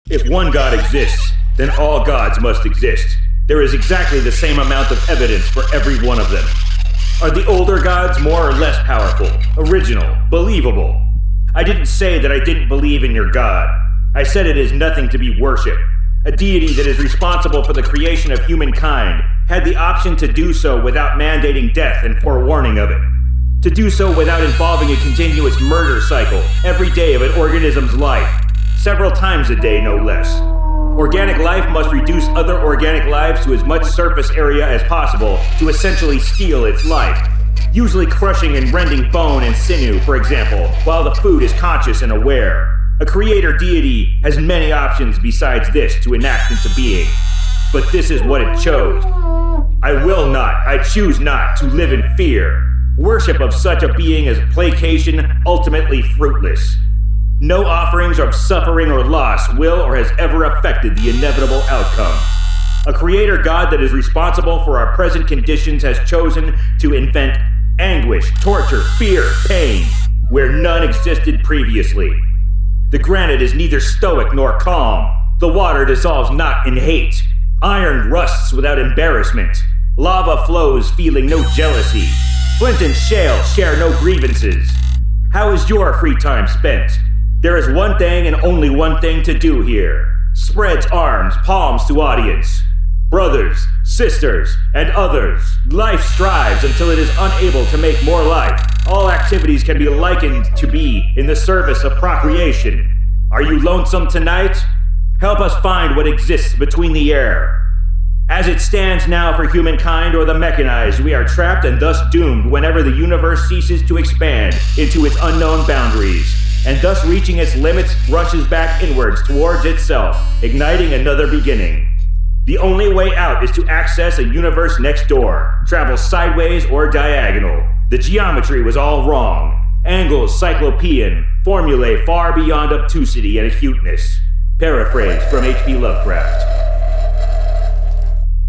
If one God exists, then all gods must exist. There is exactly the same amount of evidence for every one of them. Are the older gods more or less powerful, original, believable? I didn't say that I didn't believe in your God. I said it is nothing to be worshipped. A deity that is responsible for the creation of humankind had the option to do so without mandating death and forewarning of it. To do so without involving a continuous murder cycle every day of an organism's life, several times a day no less. Organic life must reduce other organic lives to as much surface area as possible to essentially steal its life, usually crushing and rending bone and sinew, for example, while the food is conscious and aware. A creator deity has many options besides this to enact into being, but this is what it chose. I choose not to live in fear. Worship of such a being is placation ultimately fruitless. No offerings of suffering or loss will or has ever affected the inevitable outcome. A creator God that is responsible for our present conditions has chosen to invent anguish, torture, fear, pain, where none existed previously. The granite is neither stoic nor calm. The water dissolves not in hate. Iron rusts without embarrassment. Lava flows feeling no jealousy. Flint and shale share no grievances. How is your free time spent? There is one thing and only one thing to do here. Spreads arms, palms to audience. Brothers, sisters, and others, life strives until it is unable to make more life. All activities can be likened to be in the service of procreation. Are you lonesome tonight? Help us find what exists between the air. As it stands now for humankind or the mechanized, we are trapped and thus doomed whenever the universe ceases to expand into its unknown boundaries, and thus reaching its limits rushes back inwards towards itself, igniting another beginning. The only way out is to access a universe next door, travel sideways or diagonal. The geometry was all wrong. Angles cyclopean, formulae far beyond obtusity and acuteness. Paraphrase from H.P. Lovecraft.